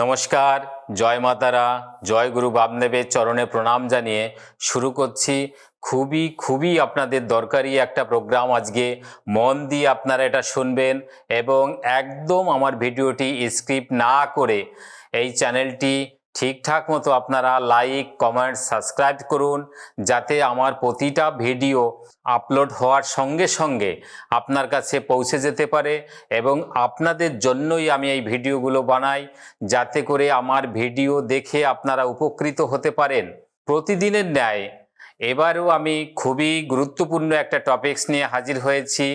নমস্কার, জয় মাতারা, জয় গুরু বামদেবের চরণে প্রণাম জানিয়ে শুরু করছি। খুবই আপনাদের দরকারি একটা প্রোগ্রাম। আজকে মন দিয়ে আপনারা এটা শুনবেন এবং একদম আমার ভিডিওটি স্কিপ না করে এই চ্যানেলটি ঠিকঠাক মতো আপনারা লাইক, কমেন্ট, সাবস্ক্রাইব করুন, যাতে আমার প্রতিটা ভিডিও আপলোড হওয়ার সঙ্গে সঙ্গে আপনার কাছে পৌঁছে যেতে পারে। এবং আপনাদের জন্যই আমি এই ভিডিওগুলো বানাই, যাতে করে আমার ভিডিও দেখে আপনারা উপকৃত হতে পারেন। প্রতিদিনের ন্যায় এবারেও আমি খুবই গুরুত্বপূর্ণ একটা টপিকস নিয়ে হাজির হয়েছি।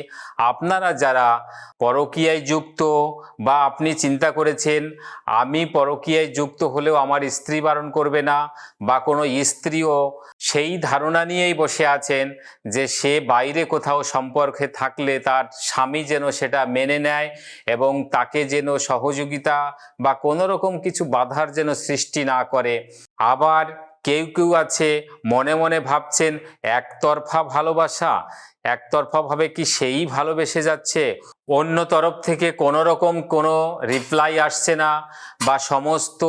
আপনারা যারা পরকীয়ায় যুক্ত বা আপনি চিন্তা করেছেন আমি পরকীয়ায় যুক্ত হলেও আমার স্ত্রী বারণ করবে না, বা কোনো স্ত্রীও সেই ধারণা নিয়েই বসে আছেন যে সে বাইরে কোথাও সম্পর্কে থাকলে তার স্বামী যেন সেটা মেনে নেয় এবং তাকে যেন সহযোগিতা বা কোনো রকম কিছু বাধার যেন সৃষ্টি না করে। আবার কেউ আছে মনে মনে ভাবছেন একতরফা ভালোবাসা, একতরফাভাবে কি সেই ভালোবেসে যাচ্ছে, অন্য তরফ থেকে কোনো রকম কোনো রিপ্লাই আসছে না, বা সমস্ত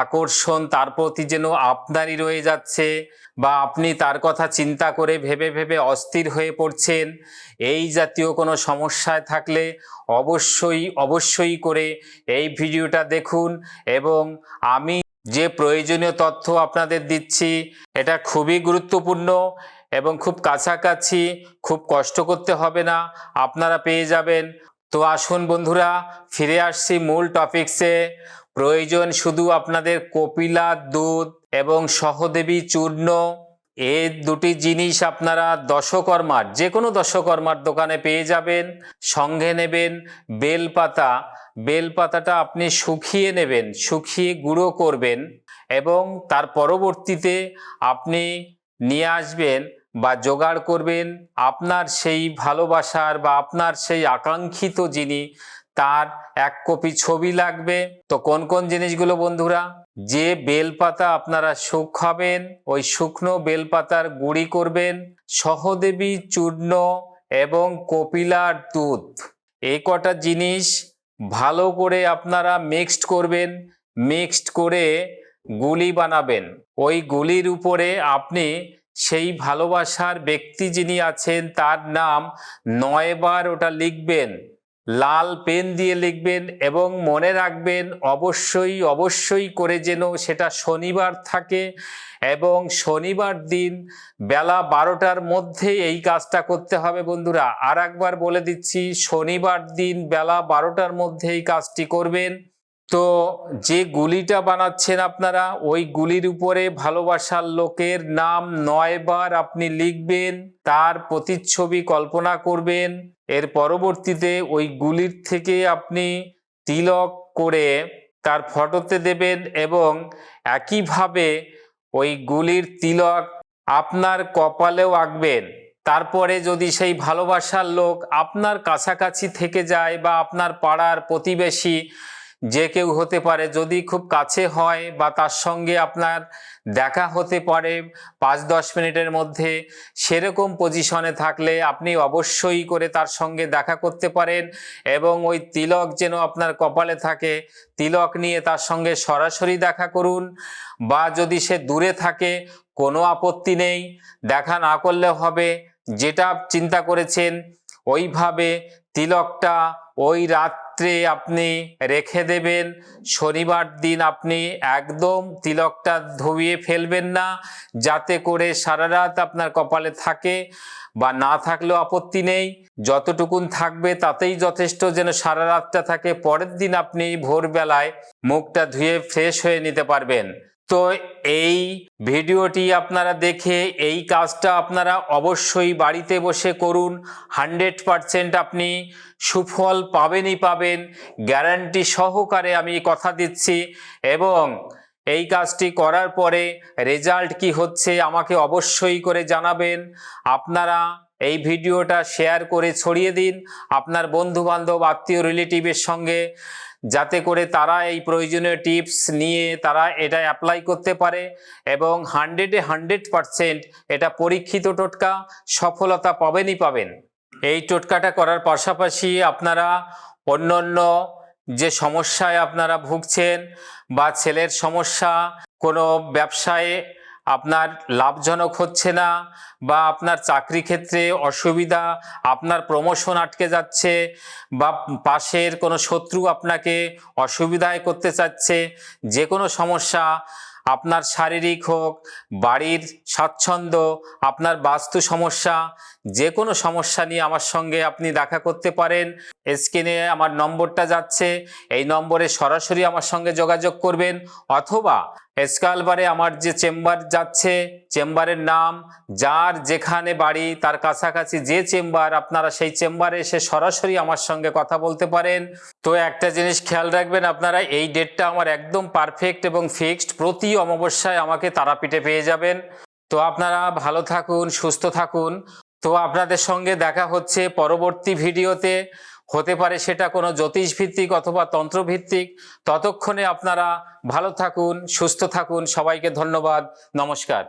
আকর্ষণ তার প্রতি যেন আপনারই রয়ে যাচ্ছে, বা আপনি তার কথা চিন্তা করে ভেবে ভেবে অস্থির হয়ে পড়ছেন। এই জাতীয় কোনো সমস্যায় থাকলে অবশ্যই করে এই ভিডিওটা দেখুন। এবং আমি যে প্রয়োজনীয় তথ্য আপনাদের দিচ্ছি এটা খুবই গুরুত্বপূর্ণ এবং খুব কাছাকাছি, খুব কষ্ট করতে হবে না, আপনারা পেয়ে যাবেন। তো আসুন বন্ধুরা, ফিরে আসছি মূল টপিকসে। প্রয়োজন শুধু আপনাদের কপিলার দুধ এবং সহদেবী চূর্ণ। এই দুটি জিনিস আপনারা দশকর্মার যে কোনো দশকর্মার দোকানে পেয়ে যাবেন। সঙ্গে নেবেন বেলপাতা। বেলপাতাটা আপনি শুকিয়ে নেবেন, শুকিয়ে গুঁড়ো করবেন এবং তার পরবর্তীতে আপনি নিয়ে আসবেন বা জোগাড় করবেন আপনার সেই ভালোবাসার বা আপনার সেই আকাঙ্ক্ষিত যিনি, তার এক কপি ছবি লাগবে। তো কোন কোন জিনিসগুলো বন্ধুরা? যে বেলপাতা আপনারা শুকাবেন ওই শুকনো বেলপাতার গুঁড়ি করবেন, সহদেবী চূর্ণ এবং কপিলার দুধ, এই কটা জিনিস ভালো করে আপনারা মিক্সড করবেন। মিক্সড করে গুলি বানাবেন। ওই গুলির উপরে আপনি সেই ভালোবাসার ব্যক্তি যিনি আছেন তার নাম 9 বার ওটা লিখবেন, লাল পেন দিয়ে লিখবেন এবং মনে রাখবেন অবশ্যই করে যেন সেটা শনিবার থাকে এবং শনিবার দিন বেলা 12টার মধ্যে এই কাজটা করতে হবে বন্ধুরা। আর একবার বলে দিচ্ছি, শনিবার দিন বেলা 12টার মধ্যে এই কাজটি করবেন। তো যে গুলিটা বানাচ্ছেন আপনারা ওই গুলির উপরে ভালোবাসার লোকের নাম 9 বার আপনি লিখবেন, তার প্রতিচ্ছবি কল্পনা করবেন। এর পরবর্তীতে ওই গুলির থেকে আপনি তিলক করে তার ফটোতে দেবেন এবং একইভাবে ওই গুলির তিলক আপনার কপালেও আঁকবেন। তারপরে যদি সেই ভালোবাসার লোক আপনার কাছাকাছি থেকে যায় বা আপনার পাড়ার প্রতিবেশী যে কেউ হতে পারে, যদি খুব কাছে হয় বা তার সঙ্গে আপনার দেখা হতে পারে 5-10 মিনিটের মধ্যে, সেরকম পজিশনে থাকলে আপনি অবশ্যই করে তার সঙ্গে দেখা করতে পারেন এবং ওই তিলক যেন আপনার কপালে থাকে। তিলক নিয়ে তার সঙ্গে সরাসরি দেখা করুন, বা যদি সে দূরে থাকে কোনো আপত্তি নেই, দেখা না করলেও হবে। যেটা চিন্তা করেছেন ওইভাবে তিলকটা ওই রাত্রে আপনি রেখে দেবেন। শনিবার দিন আপনি একদম তিলকটা ধুয়ে ফেলবেন না, যাতে করে সারা রাত আপনার কপালে থাকে, বা না থাকলেও আপত্তি নেই, যতটুকুন থাকবে তাতেই যথেষ্ট, যেন সারা রাতটা থাকে। পরের দিন আপনি ভোরবেলায় মুখটা ধুয়ে ফ্রেশ হয়ে নিতে পারবেন। তো এই ভিডিওটি আপনারা দেখে এই কাজটা আপনারা অবশ্যই বাড়িতে বসে করুন। 100% আপনি সুফল পাবেনই পাবেন, গ্যারান্টি সহকারে আমি কথা দিচ্ছি। এবং এই কাজটি করার পরে রেজাল্ট কি হচ্ছে আমাকে অবশ্যই করে জানাবেন। আপনারা এই ভিডিওটা শেয়ার করে ছড়িয়ে দিন আপনার বন্ধু বান্ধব, আত্মীয়, রিলেটিভের সঙ্গে, যাতে করে তারা এই প্রয়োজনীয় টিপস নিয়ে তারা এটা অ্যাপ্লাই করতে পারে। এবং 100% এটা পরীক্ষিত টোটকা, সফলতা পাবেনই পাবেন। এই টোটকাটা করার পাশাপাশি আপনারা অন্যান্য যে সমস্যায় আপনারা ভুগছেন বা ছেলের সমস্যা, কোনো ব্যবসায় আপনার লাভজনক হচ্ছে না, বা আপনার চাকরি ক্ষেত্রে অসুবিধা, আপনার প্রমোশন আটকে যাচ্ছে, বা পাশের কোনো শত্রু আপনাকে অসুবিধায় করতে চাচ্ছে, যে কোনো সমস্যা, আপনার শারীরিক হোক, বাড়ির স্বাচ্ছন্দ্য, আপনার বাস্তু সমস্যা, যে কোনো সমস্যা নিয়ে আমার সঙ্গে আপনি দেখা করতে পারেন। স্ক্রিনে আমার নম্বরটা যাচ্ছে, এই নম্বরে সরাসরি আমার সঙ্গে যোগাযোগ করবেন, অথবা স্ক্রল বারে আমার যে চেম্বার যাচ্ছে, চেম্বারের নাম, যার যেখানে বাড়ি তার কাছাকাছি যে চেম্বার, আপনারা সেই চেম্বারে এসে সরাসরি আমার সঙ্গে কথা বলতে পারেন। তো একটা জিনিস খেয়াল রাখবেন, আপনারা এই ডেটটা আমার একদম পারফেক্ট এবং ফিক্সড, প্রতি অমাবস্যায় আমাকে তারাপীঠে পেয়ে যাবেন। তো আপনারা ভালো থাকুন, সুস্থ থাকুন। তো আপনাদের সঙ্গে দেখা হচ্ছে পরবর্তী ভিডিওতে, হতে পারে সেটা কোনো জ্যোতিষ ভিত্তিক অথবা তন্ত্র ভিত্তিক। ততক্ষণে আপনারা ভালো থাকুন, সুস্থ থাকুন। সবাইকে ধন্যবাদ, নমস্কার।